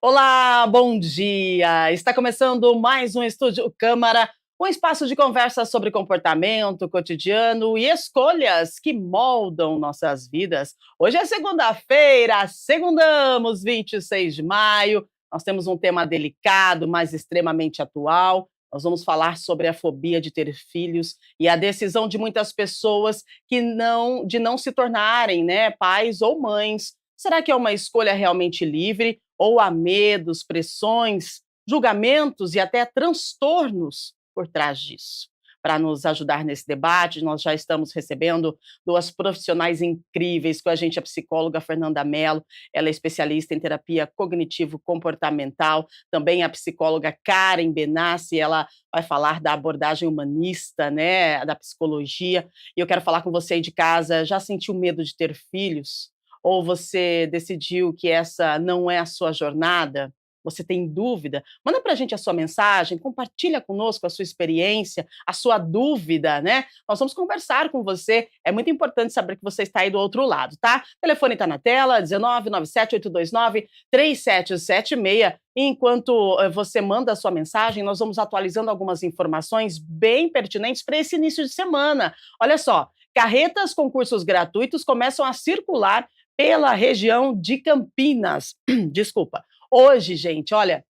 Olá, bom dia! Está começando mais um Estúdio Câmara, um espaço de conversa sobre comportamento cotidiano e escolhas que moldam nossas vidas. Hoje é segunda-feira, segundamos, 26 de maio. Nós temos um tema delicado, mas extremamente atual. Nós vamos falar sobre a fobia de ter filhos e a decisão de muitas pessoas de não se tornarem, né, pais ou mães. Será que é uma escolha realmente livre? Ou há medos, pressões, julgamentos e até transtornos por trás disso? Para nos ajudar nesse debate, nós já estamos recebendo duas profissionais incríveis com a gente, a psicóloga Fernanda Mello, ela é especialista em terapia cognitivo-comportamental, também a psicóloga Karen Benassi, ela vai falar da abordagem humanista, né, da psicologia, e eu quero falar com você aí de casa, já sentiu medo de ter filhos? Ou você decidiu que essa não é a sua jornada? Você tem dúvida? Manda para a gente a sua mensagem, compartilha conosco a sua experiência, a sua dúvida, né? Nós vamos conversar com você. É muito importante saber que você está aí do outro lado, tá? O telefone está na tela, 1997-829-3776. Enquanto você manda a sua mensagem, nós vamos atualizando algumas informações bem pertinentes para esse início de semana. Olha só, carretas com cursos gratuitos começam a circular pela região de Campinas. Desculpa. Hoje, gente, olha,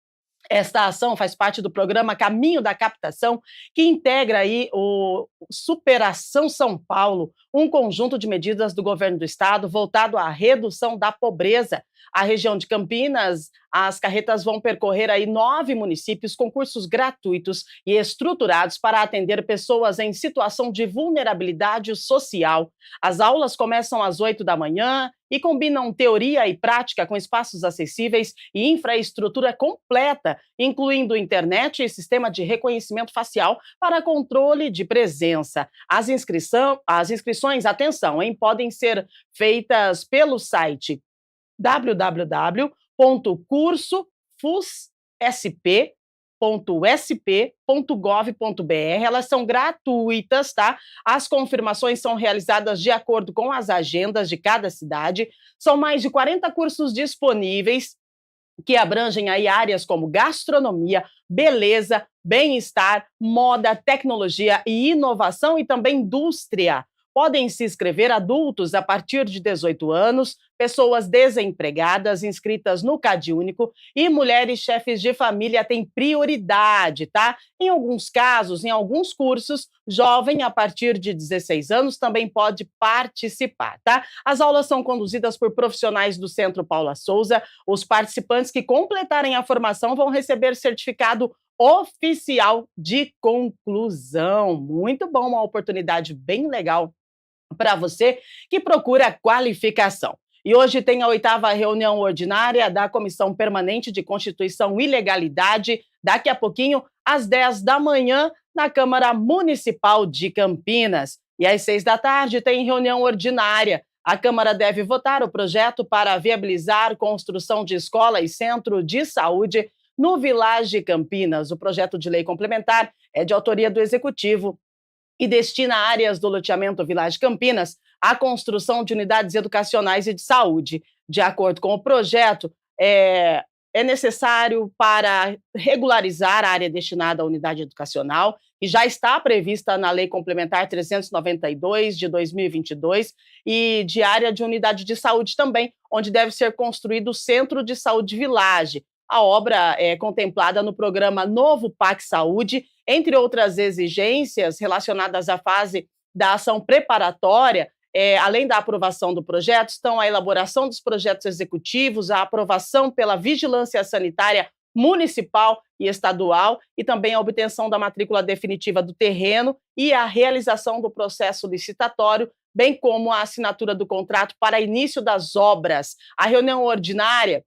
esta ação faz parte do programa Caminho da Captação, que integra aí o Superação São Paulo, um conjunto de medidas do governo do estado voltado à redução da pobreza. A região de Campinas, as carretas vão percorrer aí 9 municípios com cursos gratuitos e estruturados para atender pessoas em situação de vulnerabilidade social. As aulas começam às 8 da manhã e combinam teoria e prática com espaços acessíveis e infraestrutura completa, incluindo internet e sistema de reconhecimento facial para controle de presença. As inscrições, atenção, hein, podem ser feitas pelo site www.cursosp.sp.gov.br. Elas são gratuitas, tá? As confirmações são realizadas de acordo com as agendas de cada cidade. São mais de 40 cursos disponíveis que abrangem aí áreas como gastronomia, beleza, bem-estar, moda, tecnologia e inovação e também indústria. Podem se inscrever adultos a partir de 18 anos, pessoas desempregadas inscritas no CadÚnico e mulheres chefes de família têm prioridade, tá? Em alguns casos, em alguns cursos, jovem a partir de 16 anos também pode participar, tá? As aulas são conduzidas por profissionais do Centro Paula Souza. Os participantes que completarem a formação vão receber certificado oficial de conclusão. Muito bom, uma oportunidade bem legal para você que procura qualificação. E hoje tem a 8ª reunião ordinária da Comissão Permanente de Constituição e Legalidade, daqui a pouquinho, às 10 da manhã, na Câmara Municipal de Campinas. E às 6 da tarde tem reunião ordinária. A Câmara deve votar o projeto para viabilizar construção de escola e centro de saúde no Village Campinas. O projeto de lei complementar é de autoria do Executivo e destina áreas do loteamento Village Campinas à construção de unidades educacionais e de saúde. De acordo com o projeto, é necessário para regularizar a área destinada à unidade educacional, que já está prevista na Lei Complementar 392 de 2022, e de área de unidade de saúde também, onde deve ser construído o Centro de Saúde Village. A obra é contemplada no programa Novo PAC Saúde, entre outras exigências relacionadas à fase da ação preparatória. Além da aprovação do projeto, estão a elaboração dos projetos executivos, a aprovação pela Vigilância Sanitária Municipal e Estadual e também a obtenção da matrícula definitiva do terreno e a realização do processo licitatório, bem como a assinatura do contrato para início das obras. A reunião ordinária,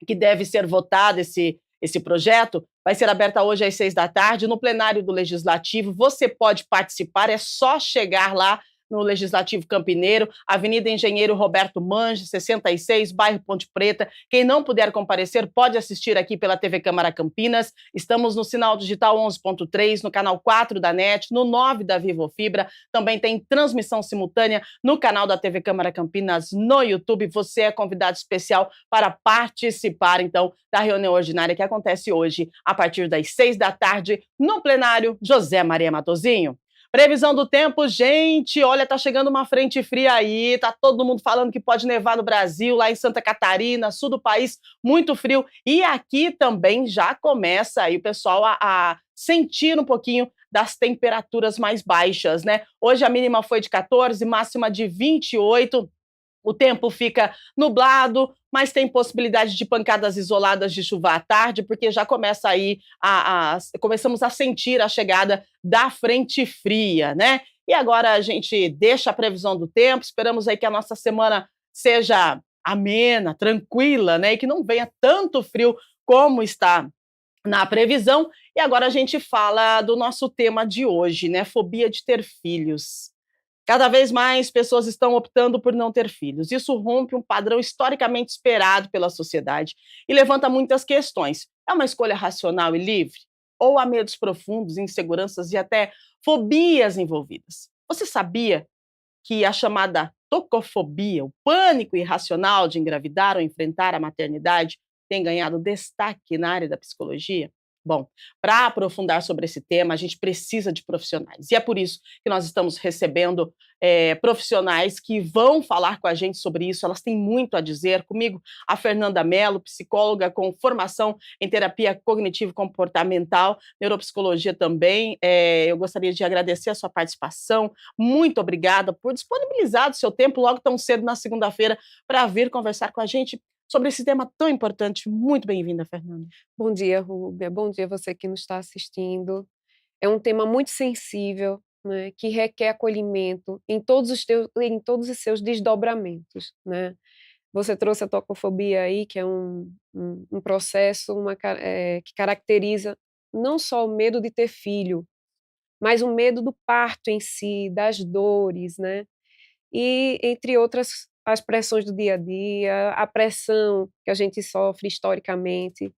que deve ser votado esse projeto, vai ser aberta hoje às 6 da tarde, no plenário do Legislativo. Você pode participar, é só chegar lá no Legislativo Campineiro, Avenida Engenheiro Roberto Mange, 66, bairro Ponte Preta. Quem não puder comparecer pode assistir aqui pela TV Câmara Campinas. Estamos no sinal digital 11.3, no canal 4 da NET, no 9 da Vivo Fibra. Também tem transmissão simultânea no canal da TV Câmara Campinas no YouTube. Você é convidado especial para participar, então, da reunião ordinária que acontece hoje, a partir das 6 da tarde, no plenário José Maria Matosinho. Previsão do tempo, gente, olha, tá chegando uma frente fria aí, tá todo mundo falando que pode nevar no Brasil, lá em Santa Catarina, sul do país, muito frio. E aqui também já começa aí o pessoal a sentir um pouquinho das temperaturas mais baixas, né? Hoje a mínima foi de 14, máxima de 28. O tempo fica nublado, mas tem possibilidade de pancadas isoladas de chuva à tarde, porque já começa aí começamos a sentir a chegada da frente fria, né? E agora a gente deixa a previsão do tempo, esperamos aí que a nossa semana seja amena, tranquila, né? E que não venha tanto frio como está na previsão. E agora a gente fala do nosso tema de hoje, né? Fobia de ter filhos. Cada vez mais pessoas estão optando por não ter filhos. Isso rompe um padrão historicamente esperado pela sociedade e levanta muitas questões. É uma escolha racional e livre? Ou há medos profundos, inseguranças e até fobias envolvidas? Você sabia que a chamada tocofobia, o pânico irracional de engravidar ou enfrentar a maternidade, tem ganhado destaque na área da psicologia? Bom, para aprofundar sobre esse tema, a gente precisa de profissionais. E é por isso que nós estamos recebendo profissionais que vão falar com a gente sobre isso. Elas têm muito a dizer. Comigo, a Fernanda Mello, psicóloga com formação em terapia cognitivo-comportamental, neuropsicologia também. Eu gostaria de agradecer a sua participação. Muito obrigada por disponibilizar o seu tempo logo tão cedo na segunda-feira para vir conversar com a gente sobre esse tema tão importante. Muito bem-vinda, Fernanda. Bom dia, Rúbia. Bom dia você que nos está assistindo. É um tema muito sensível, né, que requer acolhimento em todos os seus desdobramentos, né. Você trouxe a tocofobia aí, que é um processo que caracteriza não só o medo de ter filho, mas o medo do parto em si, das dores, né. E entre outras, as pressões do dia a dia, a pressão que a gente sofre historicamente.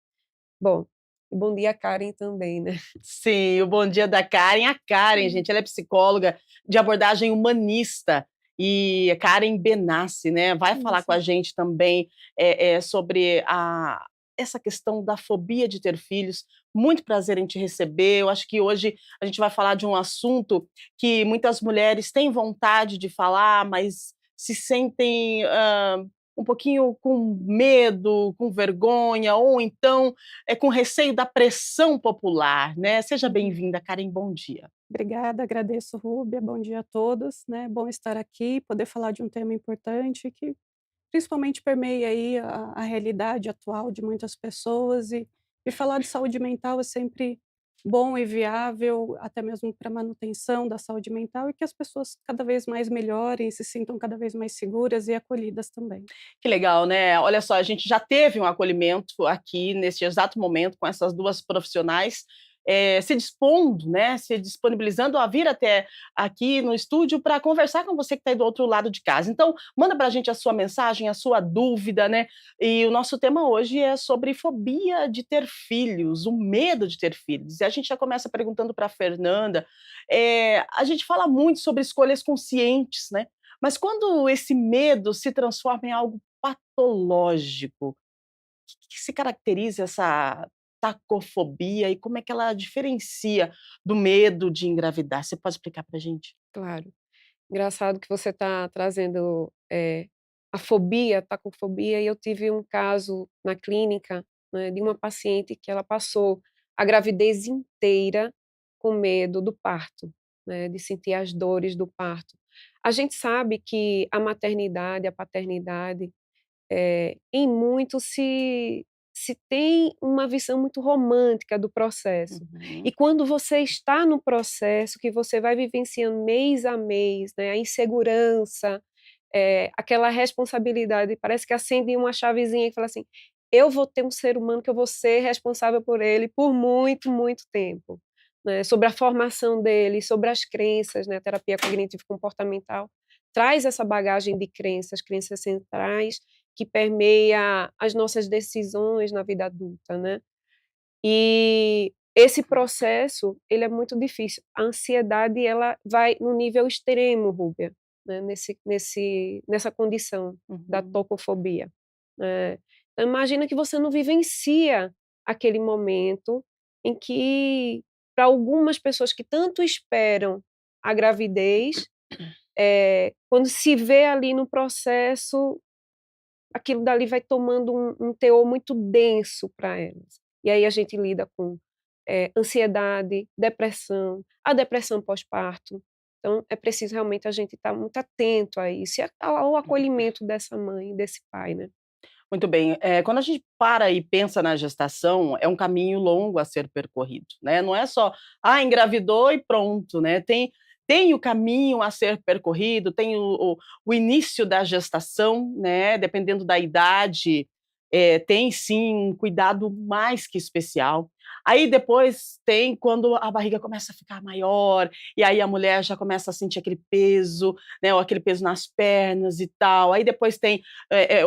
Bom, e bom dia Karen também, né. Sim, o bom dia da Karen. A Karen, gente, ela é psicóloga de abordagem humanista e a Karen Benassi, né, vai falar com Isso. a gente também sobre essa questão da fobia de ter filhos. Muito prazer em te receber. Eu acho que hoje a gente vai falar de um assunto que muitas mulheres têm vontade de falar, mas se sentem um pouquinho com medo, com vergonha, ou então com receio da pressão popular, né. Seja Uhum. bem-vinda, Karen, bom dia. Obrigada, agradeço, Rúbia. Bom dia a todos, né? Bom estar aqui, poder falar de um tema importante que principalmente permeia aí a realidade atual de muitas pessoas e falar de saúde mental é sempre bom e viável, até mesmo para manutenção da saúde mental e que as pessoas cada vez mais melhorem, se sintam cada vez mais seguras e acolhidas também. Que legal, né. Olha só, a gente já teve um acolhimento aqui, neste exato momento, com essas 2 profissionais, se dispondo, né, se disponibilizando a vir até aqui no estúdio para conversar com você que está aí do outro lado de casa. Então, manda para a gente a sua mensagem, a sua dúvida, né. E o nosso tema hoje é sobre fobia de ter filhos, o medo de ter filhos. E a gente já começa perguntando para a Fernanda, a gente fala muito sobre escolhas conscientes, né, mas quando esse medo se transforma em algo patológico, o que se caracteriza essa tacofobia e como é que ela diferencia do medo de engravidar? Você pode explicar pra gente? Claro. Engraçado que você está trazendo, a fobia, a tacofobia, e eu tive um caso na clínica, né, de uma paciente que ela passou a gravidez inteira com medo do parto, né, de sentir as dores do parto. A gente sabe que a maternidade, a paternidade, em muito se tem uma visão muito romântica do processo. E Uhum. quando você está no processo, que você vai vivenciando mês a mês, né, a insegurança, aquela responsabilidade, parece que acende uma chavezinha e fala assim: "Eu vou ter um ser humano que eu vou ser responsável por ele por muito, muito tempo", né, sobre a formação dele, sobre as crenças, né, a terapia cognitivo-comportamental traz essa bagagem de crenças centrais, que permeia as nossas decisões na vida adulta, né? E esse processo, ele é muito difícil. A ansiedade, ela vai no nível extremo, Rúbia, né, nessa condição da Uhum. tocofobia. Então, imagina que você não vivencia aquele momento em que, para algumas pessoas que tanto esperam a gravidez, quando se vê ali no processo, aquilo dali vai tomando um teor muito denso para elas. E aí a gente lida com ansiedade, depressão, a depressão pós-parto. Então, é preciso realmente a gente estar muito atento a isso, e ao acolhimento dessa mãe, desse pai, né? Muito bem. Quando a gente para e pensa na gestação, é um caminho longo a ser percorrido, né? Não é só, engravidou e pronto, né? Tem o caminho a ser percorrido, tem o início da gestação, né? Dependendo da idade, tem sim um cuidado mais que especial. Aí depois tem quando a barriga começa a ficar maior, e aí a mulher já começa a sentir aquele peso, né? Ou aquele peso nas pernas e tal. Aí depois tem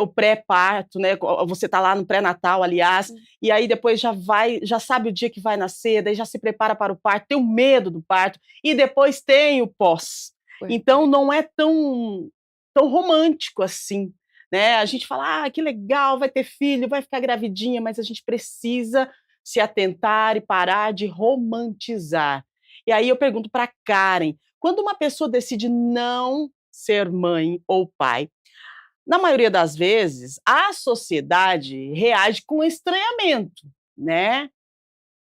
o pré-parto, né? Você está lá no pré-natal, aliás, e aí depois já sabe o dia que vai nascer, daí já se prepara para o parto, tem o medo do parto, e depois tem o pós. Então não é tão romântico assim, né? A gente fala, que legal, vai ter filho, vai ficar gravidinha, mas a gente precisa se atentar e parar de romantizar. E aí eu pergunto para Karen, quando uma pessoa decide não ser mãe ou pai, na maioria das vezes, a sociedade reage com estranhamento, né?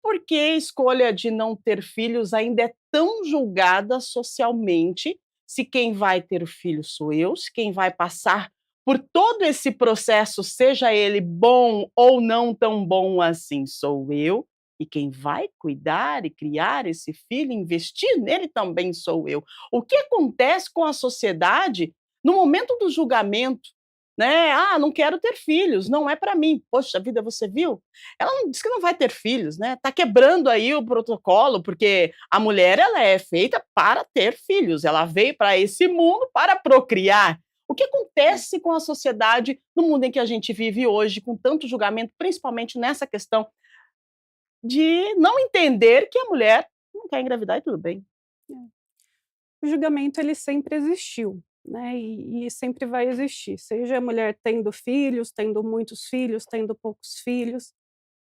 Porque a escolha de não ter filhos ainda é tão julgada socialmente, se quem vai ter o filho sou eu, se quem vai passar por todo esse processo, seja ele bom ou não tão bom assim, sou eu, e quem vai cuidar e criar esse filho, investir nele também sou eu. O que acontece com a sociedade no momento do julgamento, né? Não quero ter filhos, não é para mim. Poxa vida, você viu? Ela não disse que não vai ter filhos, né? Tá quebrando aí o protocolo, porque a mulher ela é feita para ter filhos, ela veio para esse mundo para procriar. O que acontece com a sociedade no mundo em que a gente vive hoje, com tanto julgamento, principalmente nessa questão de não entender que a mulher não quer engravidar e tudo bem? O julgamento ele sempre existiu, né, e sempre vai existir, seja a mulher tendo filhos, tendo muitos filhos, tendo poucos filhos,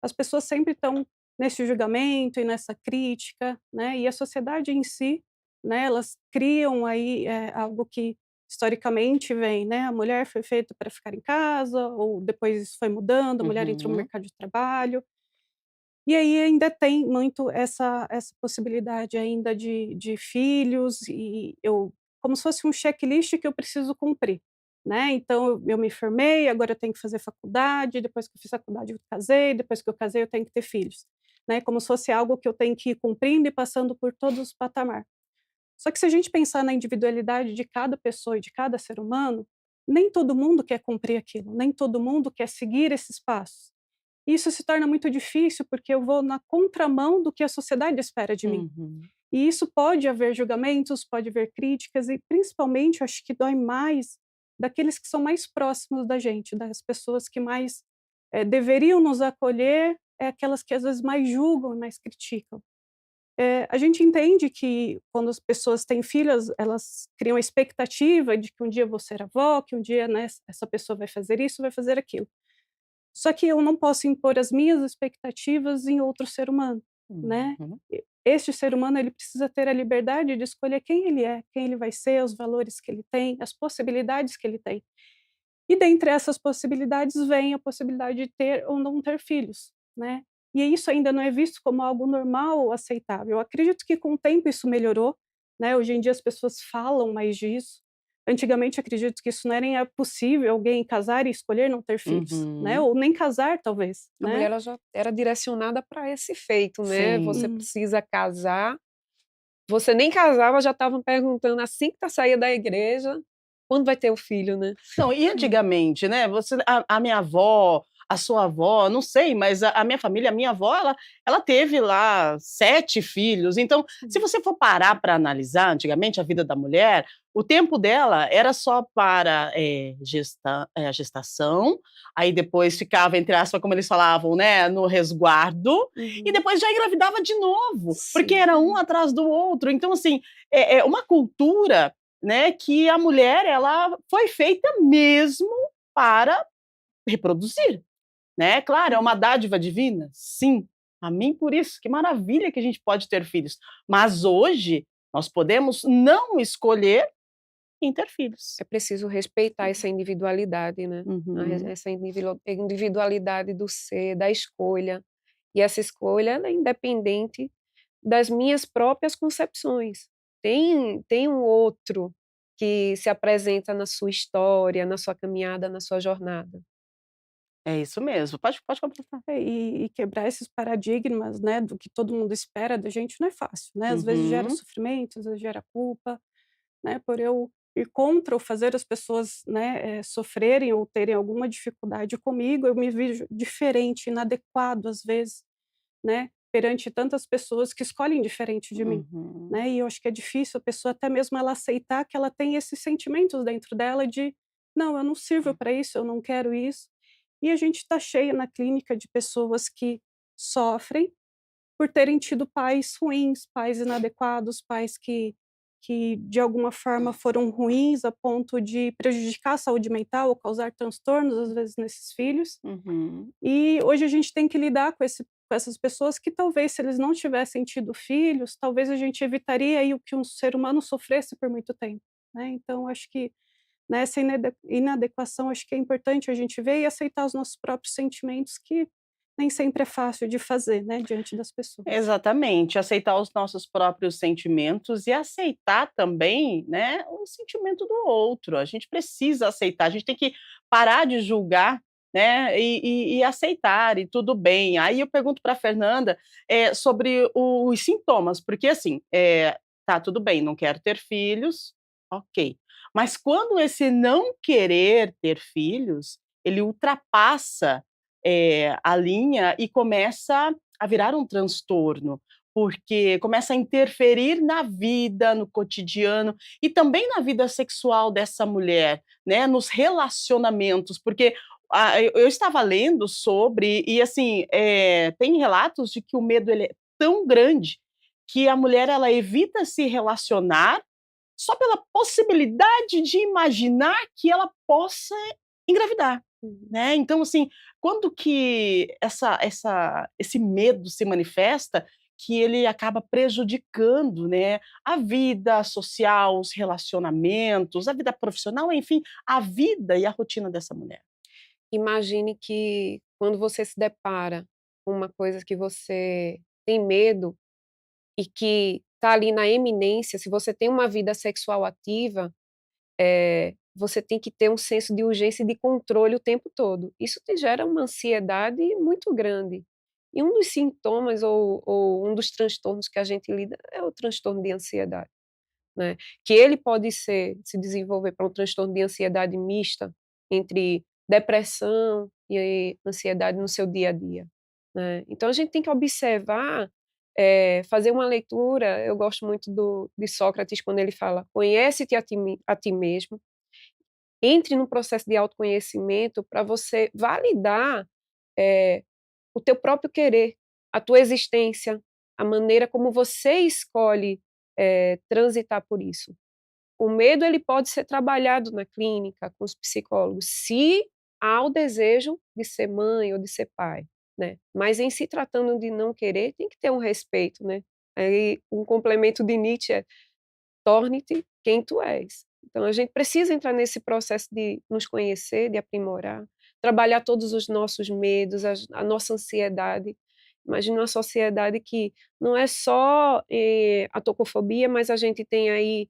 as pessoas sempre estão nesse julgamento e nessa crítica, né, e a sociedade em si, né, elas criam aí, algo que historicamente vem, né, a mulher foi feita para ficar em casa, ou depois isso foi mudando, a mulher entrou no Uhum. mercado de trabalho, e aí ainda tem muito essa possibilidade ainda de filhos, e eu como se fosse um checklist que eu preciso cumprir, né, então eu me formei, agora eu tenho que fazer faculdade, depois que eu fiz faculdade eu casei, depois que eu casei eu tenho que ter filhos, né, como se fosse algo que eu tenho que ir cumprindo e passando por todos os patamar. Só que se a gente pensar na individualidade de cada pessoa e de cada ser humano, nem todo mundo quer cumprir aquilo, nem todo mundo quer seguir esses passos. Isso se torna muito difícil, porque eu vou na contramão do que a sociedade espera de mim. Uhum. E isso pode haver julgamentos, pode haver críticas e, principalmente, eu acho que dói mais daqueles que são mais próximos da gente, das pessoas que mais deveriam nos acolher, é aquelas que às vezes mais julgam e mais criticam. A gente entende que quando as pessoas têm filhos, elas criam a expectativa de que um dia eu vou ser avó, que um dia, né, essa pessoa vai fazer isso, vai fazer aquilo. Só que eu não posso impor as minhas expectativas em outro ser humano, né. Uhum. Este ser humano, ele precisa ter a liberdade de escolher quem ele é, quem ele vai ser, os valores que ele tem, as possibilidades que ele tem. E dentre essas possibilidades vem a possibilidade de ter ou não ter filhos, né. E isso ainda não é visto como algo normal ou aceitável. Eu acredito que com o tempo isso melhorou, né, hoje em dia as pessoas falam mais disso. Antigamente acredito que isso não era nem possível alguém casar e escolher não ter filhos, né, Uhum. ou nem casar talvez, A mulher né. ela já era direcionada para esse feito, né, você Sim. precisa casar, você nem casava, já estavam perguntando assim que saía da igreja, quando vai ter o filho, né. Não, e Hum. antigamente, né, a minha avó, a sua avó, não sei, mas a minha família, a minha avó, ela teve lá 7 filhos. Então, se Sim. você for parar para analisar, antigamente, a vida da mulher, o tempo dela era só para, a gestação, aí depois ficava, entre aspas, como eles falavam, né, no resguardo, e Uhum. depois já engravidava de novo, porque Sim. era um atrás do outro. Então, assim, é uma cultura, né, que a mulher, ela foi feita mesmo para reproduzir, né. Claro, é uma Uhum. dádiva divina? Sim, amém por isso, que maravilha que a gente pode ter filhos, mas hoje nós podemos não escolher em ter filhos. É preciso respeitar essa individualidade, né, Uhum. essa individualidade do ser, da escolha, e essa escolha ela é independente das minhas próprias concepções. Tem um outro que se apresenta na sua história, na sua caminhada, na sua jornada. É isso mesmo, pode completar. E quebrar esses paradigmas, né, do que todo mundo espera da gente não é fácil, né, às vezes gera Uhum. sofrimento, às vezes gera culpa, né, por eu ir contra ou fazer as pessoas, né, sofrerem ou terem alguma dificuldade comigo, eu me vejo diferente, inadequado às vezes, né, perante tantas pessoas que escolhem diferente de mim, Uhum. né, e eu acho que é difícil a pessoa até mesmo ela aceitar que ela tem esses sentimentos dentro dela de: "Não, eu não sirvo para isso, eu não quero isso". E a gente está cheia na clínica de pessoas que sofrem por terem tido pais ruins, pais inadequados, pais que de alguma forma foram ruins a ponto de prejudicar a saúde mental ou causar transtornos, às vezes, nesses filhos. Uhum. E hoje a gente tem que lidar com essas pessoas que talvez se eles não tivessem tido filhos, talvez a gente evitaria aí o que um ser humano sofresse por muito tempo, né. Então acho que nessa inadequação, acho que é importante a gente ver e aceitar os nossos próprios sentimentos, que nem sempre é fácil de fazer, né, diante das pessoas. Exatamente, aceitar os nossos próprios sentimentos e aceitar também, né, o sentimento do outro. A gente precisa aceitar, a gente tem que parar de julgar, né, e aceitar, e tudo bem. Aí eu pergunto para a Fernanda, sobre os sintomas, porque assim, tá, tudo bem, não quero ter filhos, ok. Mas quando esse não querer ter filhos, ele ultrapassa, a linha e começa a virar um transtorno, porque começa a interferir na vida, no cotidiano e também na vida sexual dessa mulher, né, nos relacionamentos, porque eu estava lendo sobre e assim, tem relatos de que o medo ele é tão grande que a mulher ela evita se relacionar só pela possibilidade de imaginar que ela possa engravidar, Uhum. né. Então, assim, quando que esse medo se manifesta, que ele acaba prejudicando, né, a vida social, os relacionamentos, a vida profissional, enfim, a vida e a rotina dessa mulher. Imagine que quando você se depara com uma coisa que você tem medo e que está ali na eminência, se você tem uma vida sexual ativa, você tem que ter um senso de urgência e de controle o tempo todo. Isso te gera uma ansiedade muito grande. E um dos sintomas ou um dos transtornos que a gente lida é o transtorno de ansiedade, né, que ele pode se desenvolver para um transtorno de ansiedade mista, entre depressão e ansiedade no seu dia a dia, né. Então a gente tem que observar, fazer uma leitura, eu gosto muito de Sócrates quando ele fala: "Conhece-te a ti mesmo", entre num processo de autoconhecimento para você validar, eh, o teu próprio querer, a tua existência, a maneira como você escolhe, transitar por isso. O medo ele pode ser trabalhado na clínica com os psicólogos, se há o desejo de ser mãe ou de ser pai, né. Mas em se tratando de não querer, tem que ter um respeito, né. Aí um complemento de Nietzsche é: "Torne-te quem tu és". Então a gente precisa entrar nesse processo de nos conhecer, de aprimorar, trabalhar todos os nossos medos, a nossa ansiedade. Imagina uma sociedade que não é só, a tocofobia, mas a gente tem aí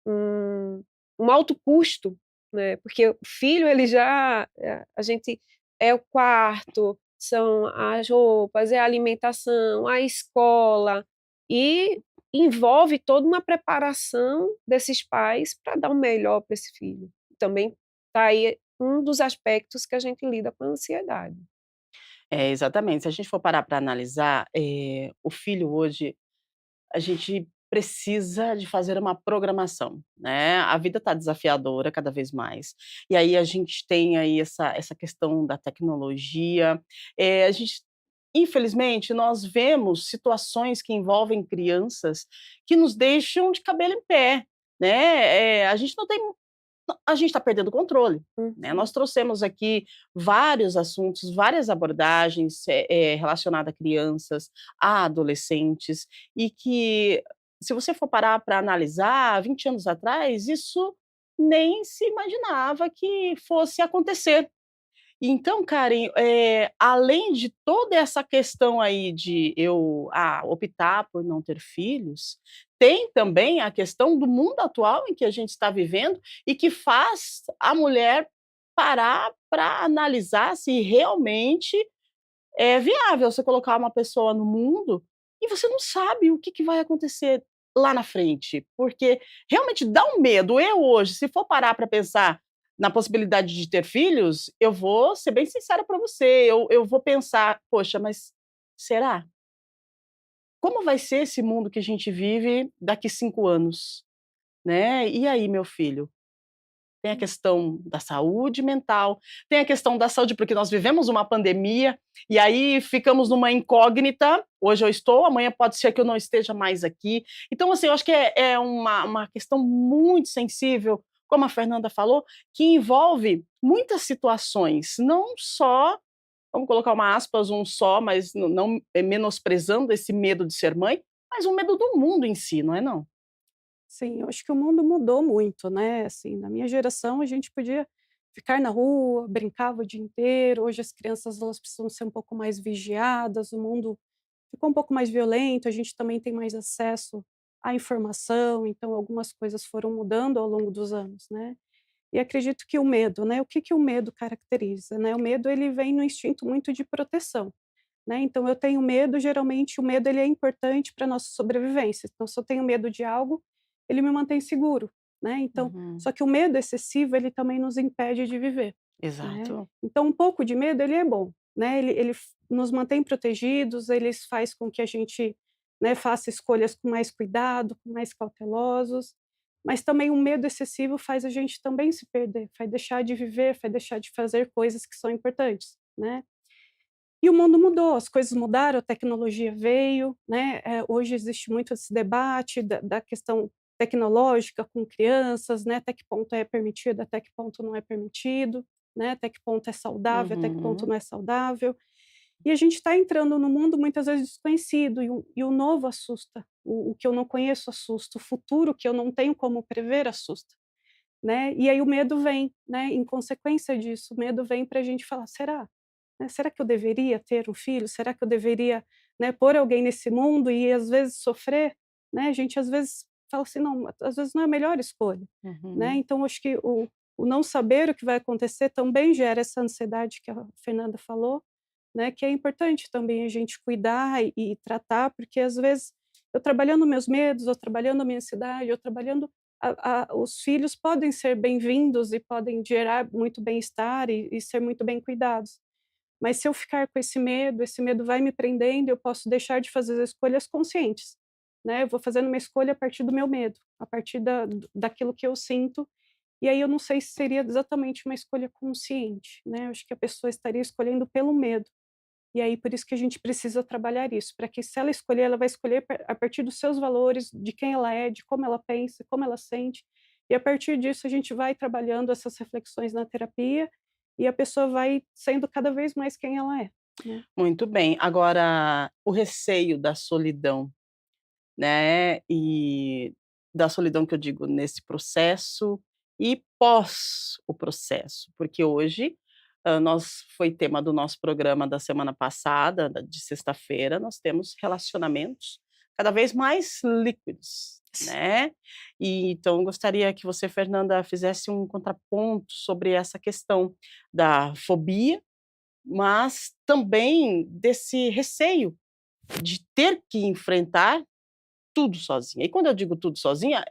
um alto custo, né, porque o filho ele já a gente é o quarto, são as roupas, é a alimentação, a escola, e envolve toda uma preparação desses pais para dar o melhor para esse filho. Também está aí um dos aspectos que a gente lida com a ansiedade. É, exatamente. Se a gente for parar para analisar, o filho hoje, a gente precisa de fazer uma programação, né. A vida está desafiadora cada vez mais, e aí a gente tem aí essa questão da tecnologia, a gente infelizmente, nós vemos situações que envolvem crianças que nos deixam de cabelo em pé, né, a gente não tem a gente está perdendo o controle, né. Uhum. Nós trouxemos aqui vários assuntos, várias abordagens, relacionada a crianças, a adolescentes, e que, se você for parar para analisar, 20 anos atrás, isso nem se imaginava que fosse acontecer. Então, Karen, além de toda essa questão aí de eu, optar por não ter filhos, tem também a questão do mundo atual em que a gente está vivendo e que faz a mulher parar para analisar se realmente é viável você colocar uma pessoa no mundo e você não sabe o que que vai acontecer lá na frente, porque realmente dá um medo. Eu hoje, se for parar para pensar na possibilidade de ter filhos, eu vou ser bem sincera para você, eu vou pensar: "Poxa, mas será? Como vai ser esse mundo que a gente vive daqui 5 anos?", né. "E aí, meu filho?". Tem a questão da saúde mental, tem a questão da saúde, porque nós vivemos uma pandemia, e aí ficamos numa incógnita, hoje eu estou, amanhã pode ser que eu não esteja mais aqui. Então, assim, eu acho que é uma questão muito sensível, como a Fernanda falou, que envolve muitas situações, não só, vamos colocar uma aspas, um só, mas não menosprezando esse medo de ser mãe, mas o medo do mundo em si, não é não? Sim, eu acho que o mundo mudou muito, né, assim, na minha geração a gente podia ficar na rua, brincava o dia inteiro, hoje as crianças elas precisam ser um pouco mais vigiadas, o mundo ficou um pouco mais violento, a gente também tem mais acesso à informação, então algumas coisas foram mudando ao longo dos anos, né. E acredito que o medo, né, o que que o medo caracteriza, né, o medo ele vem no instinto muito de proteção, né, então eu tenho medo, geralmente o medo ele é importante para nossa sobrevivência, então se eu tenho medo de algo, ele me mantém seguro, né, então Uhum, só que o medo excessivo ele também nos impede de viver, né. exato. Então um pouco de medo ele é bom, né, ele nos mantém protegidos, ele faz com que a gente, né, faça escolhas com mais cuidado, com mais cautelosos, mas também o medo excessivo faz a gente também se perder, faz deixar de viver, faz deixar de fazer coisas que são importantes, né. E o mundo mudou, as coisas mudaram, a tecnologia veio, né, hoje existe muito esse debate da questão tecnológica com crianças, né, até que ponto é permitido, até que ponto não é permitido, né, até que ponto é saudável, até que ponto Uhum. não é saudável. E a gente está entrando num mundo muitas vezes desconhecido e o novo assusta, o que eu não conheço assusta, o futuro que eu não tenho como prever assusta, né. E aí o medo vem, né, em consequência disso, o medo vem para a gente falar: "Será?", né, "Será que eu deveria ter um filho? Será que eu deveria, né, pôr alguém nesse mundo e às vezes sofrer?", né, a gente às vezes fala assim: "Não, às vezes não é a melhor escolha", né. Uhum. Então acho que o não saber o que vai acontecer também gera essa ansiedade que a Fernanda falou, né, que é importante também a gente cuidar e tratar, porque às vezes eu trabalhando meus medos, eu trabalhando a minha ansiedade, eu trabalhando os filhos podem ser bem-vindos e podem gerar muito bem-estar e ser muito bem cuidados. Mas se eu ficar com esse medo vai me prendendo, eu posso deixar de fazer as escolhas conscientes, né, eu vou fazendo uma escolha a partir do meu medo, a partir daquilo que eu sinto, e aí eu não sei se seria exatamente uma escolha consciente, né, eu acho que a pessoa estaria escolhendo pelo medo. E aí por isso que a gente precisa trabalhar isso, para que se ela escolher, ela vai escolher a partir dos seus valores, de quem ela é, de como ela pensa, como ela sente, e a partir disso a gente vai trabalhando essas reflexões na terapia, e a pessoa vai sendo cada vez mais quem ela é, né. Muito bem. Agora, o receio da solidão, né, e da solidão que eu digo nesse processo e pós o processo, porque hoje, nós foi tema do nosso programa da semana passada, de sexta-feira, nós temos relacionamentos cada vez mais líquidos, né. E então eu gostaria que você, Fernanda, fizesse um contraponto sobre essa questão da fobia, mas também desse receio de ter que enfrentar tudo sozinha. E quando eu digo tudo sozinha,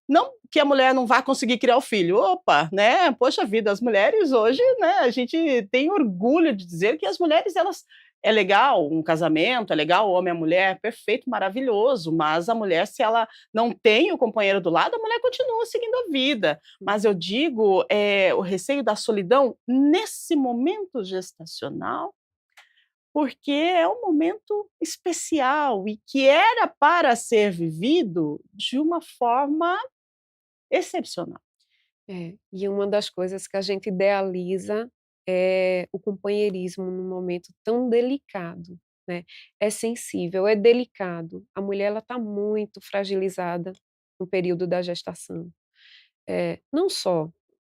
Não que a mulher não vá conseguir criar o filho, opa, né, poxa vida, as mulheres hoje, né, a gente tem orgulho de dizer que as mulheres elas é legal um casamento, é legal o homem e a mulher, perfeito, maravilhoso, mas a mulher se ela não tem o companheiro do lado, a mulher continua seguindo a vida. Mas eu digo, o receio da solidão nesse momento gestacional, porque é um momento especial e que era para ser vivido de uma forma excepcional. É, e uma das coisas que a gente idealiza é o companheirismo num momento tão delicado, né. É sensível, é delicado. A mulher ela está muito fragilizada no período da gestação. Não só,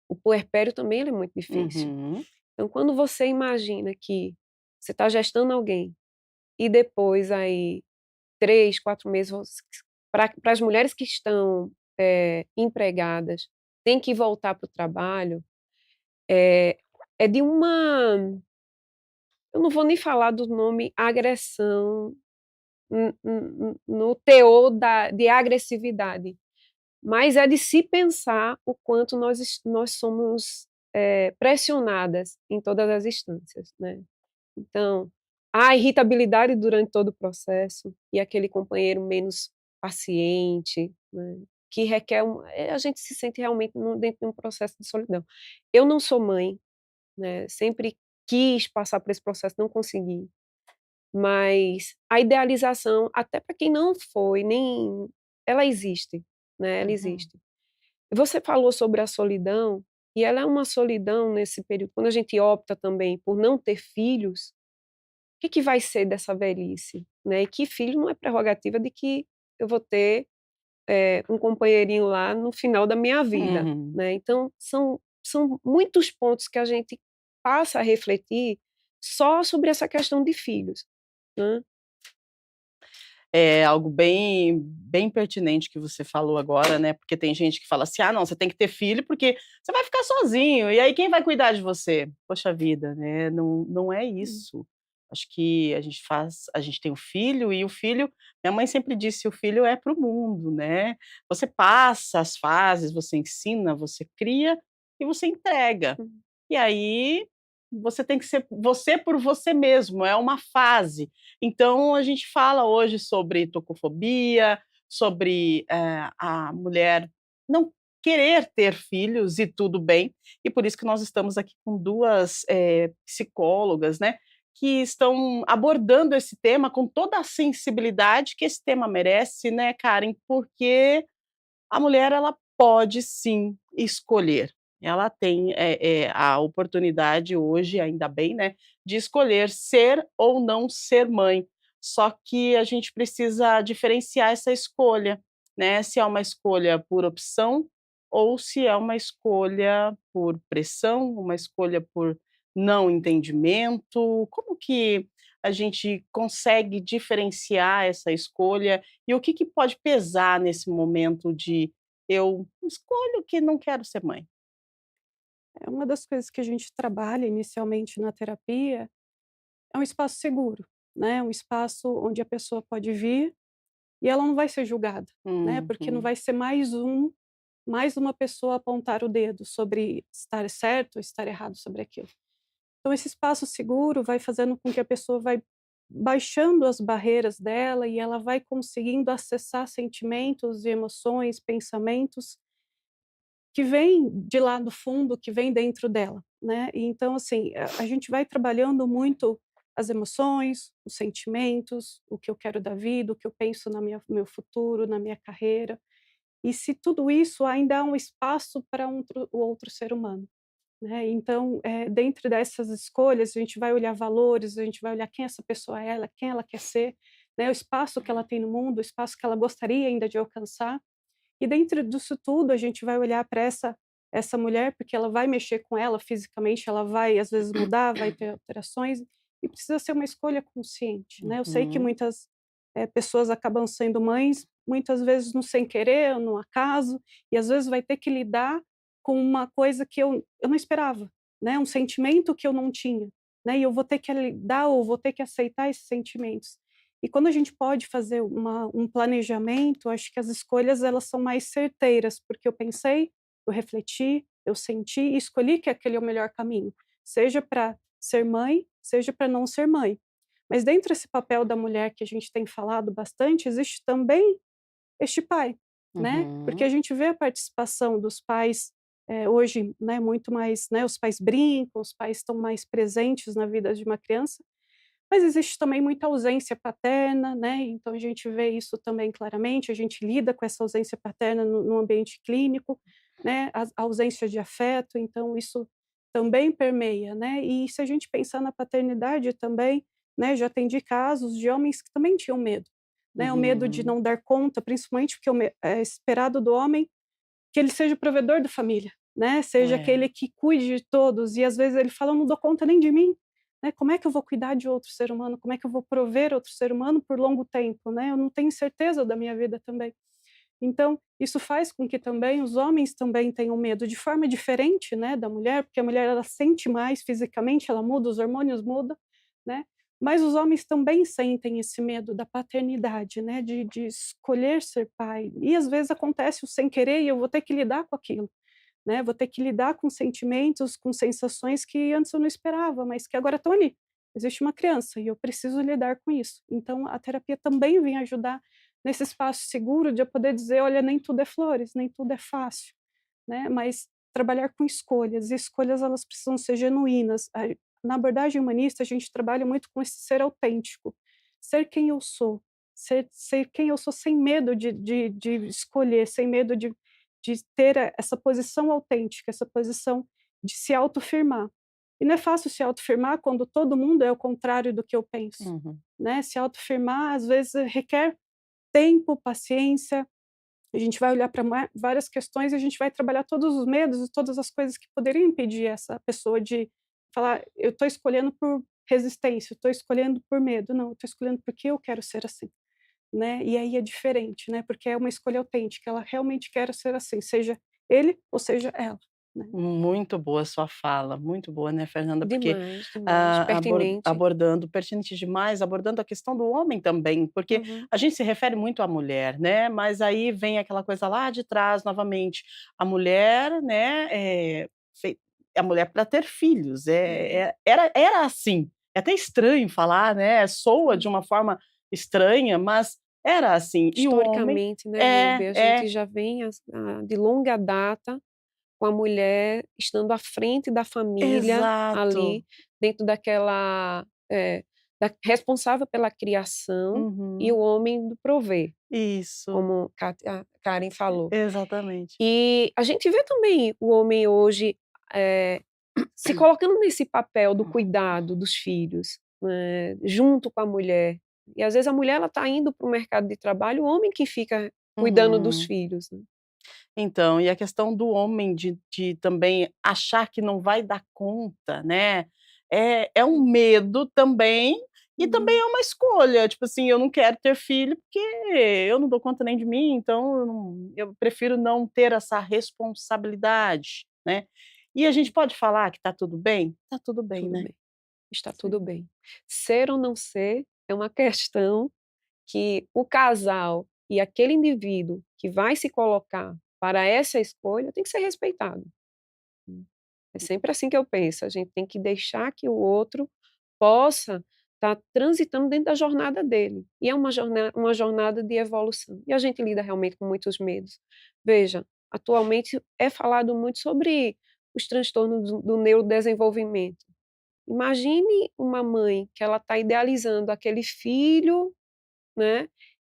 o puerpério também ele é muito difícil. Uhum, Então quando você imagina que você está gestando alguém e depois aí 3, 4 meses para as mulheres que estão, empregadas, têm que voltar para o trabalho, é é de uma eu não vou nem falar do nome agressão, no teor de agressividade, mas é de se pensar o quanto nós somos, pressionadas em todas as instâncias, né. Então, a irritabilidade durante todo o processo e aquele companheiro menos paciente, né, que requer a gente se sente realmente dentro de um processo de solidão. Eu não sou mãe, né, sempre quis passar por esse processo, não consegui, mas a idealização, até para quem não foi, nem ela existe, né, ela uhum, existe. Você falou sobre a solidão, e ela é uma solidão nesse período quando a gente opta também por não ter filhos, que vai ser dessa velhice, né, e que filho não é prerrogativa de que eu vou ter, um companheirinho lá no final da minha vida, uhum. né, então são muitos pontos que a gente passa a refletir só sobre essa questão de filhos, né. É algo bem pertinente que você falou agora, né, porque tem gente que fala assim: "Ah não, você tem que ter filho porque você vai ficar sozinho, e aí quem vai cuidar de você?". Poxa vida, né, não é Hum. isso. Acho que a gente tem o filho e o filho minha mãe sempre disse: "O filho é para o mundo", né. Você passa as fases, você ensina, você cria e você entrega. Hum. E aí, você tem que ser você por você mesmo, é uma fase. Então a gente fala hoje sobre tocofobia, sobre, a mulher não querer ter filhos e tudo bem, e por isso que nós estamos aqui com 2, psicólogas, né, que estão abordando esse tema com toda a sensibilidade que esse tema merece, né, Karen, porque a mulher ela pode sim escolher. Ela tem, a oportunidade hoje, ainda bem, né, de escolher ser ou não ser mãe. Só que a gente precisa diferenciar essa escolha, né, se é uma escolha por opção ou se é uma escolha por pressão, uma escolha por não entendimento. Como que a gente consegue diferenciar essa escolha e o que que pode pesar nesse momento de eu escolho que não quero ser mãe? É uma das coisas que a gente trabalha inicialmente na terapia é um espaço seguro, né, um espaço onde a pessoa pode vir e ela não vai ser julgada, né, porque não Uhum, vai ser mais uma pessoa a apontar o dedo sobre estar certo ou estar errado sobre aquilo. Então esse espaço seguro vai fazendo com que a pessoa vai baixando as barreiras dela e ela vai conseguindo acessar sentimentos e emoções, pensamentos que vêm de lá do fundo, que vem dentro dela, né. E então, assim, a gente vai trabalhando muito as emoções, os sentimentos, o que eu quero da vida, o que eu penso na minha meu futuro, na minha carreira, e se tudo isso ainda há um espaço para o outro ser humano, né. Então, dentro dessas escolhas, a gente vai olhar valores, a gente vai olhar quem essa pessoa é, ela quem ela quer ser, né, o espaço que ela tem no mundo, o espaço que ela gostaria ainda de alcançar, e dentro disso tudo, a gente vai olhar para essa mulher, porque ela vai mexer com ela fisicamente, ela vai às vezes mudar, vai ter alterações, e precisa ser uma escolha consciente, né. Eu sei que uhum. muitas, pessoas acabam sendo mães, muitas vezes no sem querer, ou no acaso, e às vezes vai ter que lidar com uma coisa que eu não esperava, né, um sentimento que eu não tinha, né, e eu vou ter que lidar ou vou ter que aceitar esses sentimentos. E quando a gente pode fazer um planejamento, acho que as escolhas elas são mais certeiras, porque eu pensei, eu refleti, eu senti e escolhi que aquele é o melhor caminho, seja para ser mãe, seja para não ser mãe. Mas dentro desse papel da mulher que a gente tem falado bastante, existe também este pai, né? Porque a Uhum. gente vê a participação dos pais hoje, né, muito mais, né, os pais brincam, os pais estão mais presentes na vida de uma criança, mas existe também muita ausência paterna, né? Então a gente vê isso também claramente, a gente lida com essa ausência paterna no ambiente clínico, né? A ausência de afeto, então isso também permeia, né? E se a gente pensar na paternidade também, né? Já atendi casos de homens que também tinham medo, né? O medo de Uhum. não dar conta, principalmente porque é esperado do homem que ele seja o provedor da família, né, seja É. aquele que cuide de todos, e às vezes ele fala: "Eu não dou conta nem de mim, né, como é que eu vou cuidar de outro ser humano? Como é que eu vou prover outro ser humano por longo tempo, né, eu não tenho certeza da minha vida também". Então, isso faz com que também os homens também tenham medo de forma diferente, né, da mulher, porque a mulher ela sente mais fisicamente, ela muda, os hormônios mudam, né, mas os homens também sentem esse medo da paternidade, né, de escolher ser pai. E às vezes acontece o sem querer e eu vou ter que lidar com aquilo, né, vou ter que lidar com sentimentos, com sensações que antes eu não esperava, mas que agora estão ali. Existe uma criança e eu preciso lidar com isso. Então a terapia também vem ajudar nesse espaço seguro de eu poder dizer: "Olha, nem tudo é flores, nem tudo é fácil", né, mas trabalhar com escolhas, e escolhas elas precisam ser genuínas. Na abordagem humanista, a gente trabalha muito com esse ser autêntico, ser quem eu sou, ser quem eu sou sem medo de escolher, sem medo de ter essa posição autêntica, essa posição de se autoafirmar. E não é fácil se autoafirmar quando todo mundo é o contrário do que eu penso, Uhum. né, se autoafirmar às vezes requer tempo, paciência, a gente vai olhar para várias questões e a gente vai trabalhar todos os medos e todas as coisas que poderiam impedir essa pessoa de falar: "Eu estou escolhendo por resistência, eu estou escolhendo por medo". Não, eu estou escolhendo porque eu quero ser assim, né. E aí é diferente, né, porque é uma escolha autêntica, ela realmente quer ser assim, seja ele ou seja ela, né. Muito boa a sua fala, muito boa, né, Fernanda, porque, Demais, demais, pertinente. abordando pertinente demais, abordando a questão do homem também, porque Uhum. a gente se refere muito à mulher, né, mas aí vem aquela coisa lá de trás novamente, a mulher, né, fei a mulher para ter filhos, Uhum. era assim, é até estranho falar, né, soa de Sim. uma forma estranha, mas era assim, e o homem Historicamente, né, Rúbia, a gente é, já vem de longa data com a mulher estando à frente da família, exato. ali, dentro daquela, responsável pela criação, e o Uhum. homem do prover, Isso, como a Karen falou. exatamente. E a gente vê também o homem hoje, eh, se colocando nesse papel do cuidado dos filhos, né, junto com a mulher. E às vezes a mulher ela está indo para o mercado de trabalho, o homem que fica cuidando dos Uhum. filhos, né. Então, e a questão do homem de também achar que não vai dar conta, né, é um medo também, e também Uhum. é uma escolha, tipo assim, eu não quero ter filho, porque eu não dou conta nem de mim, então eu prefiro não ter essa responsabilidade, né. E a gente pode falar que tá tudo bem? Tá tudo bem, Tudo né. bem, está tudo Sim. bem. Ser ou não ser é uma questão que o casal e aquele indivíduo que vai se colocar para essa escolha tem que ser respeitado. É sempre assim que eu penso, a gente tem que deixar que o outro possa estar transitando dentro da jornada dele, e é uma jornada de evolução, e a gente lida realmente com muitos medos. Veja, atualmente é falado muito sobre os transtornos do neurodesenvolvimento. Imagine uma mãe que ela está idealizando aquele filho, né,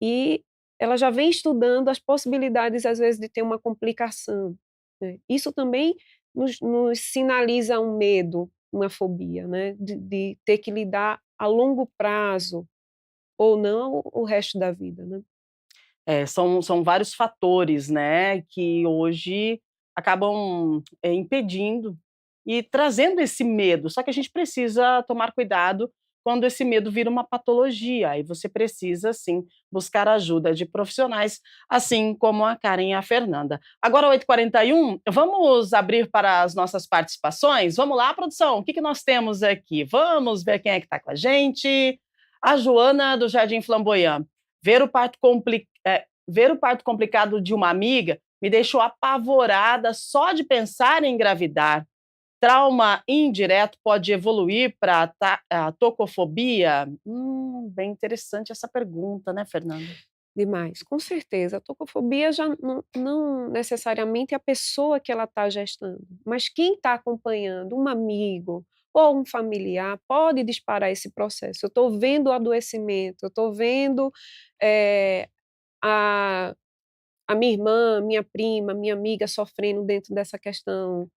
e ela já vem estudando as possibilidades, às vezes, de ter uma complicação, né. Isso também nos sinaliza um medo, uma fobia, né, de ter que lidar a longo prazo, ou não o resto da vida, né. É, são vários fatores, né, que hoje acabam, impedindo e trazendo esse medo, só que a gente precisa tomar cuidado quando esse medo vira uma patologia, aí você precisa sim buscar ajuda de profissionais, assim como a Karen e a Fernanda. Agora 8h41, vamos abrir para as nossas participações? Vamos lá produção, o que que nós temos aqui? Vamos ver quem é que está com a gente. A Joana do Jardim Flamboyant. Ver o parto complicado de uma amiga me deixou apavorada só de pensar em engravidar. Trauma indireto pode evoluir para a tocofobia? Bem interessante essa pergunta, né, Fernanda? Demais, com certeza. A tocofobia já não necessariamente é a pessoa que ela está gestando, mas quem está acompanhando, um amigo ou um familiar, pode disparar esse processo. Eu estou vendo o adoecimento, eu estou vendo a, a minha irmã, minha prima, minha amiga sofrendo dentro dessa questão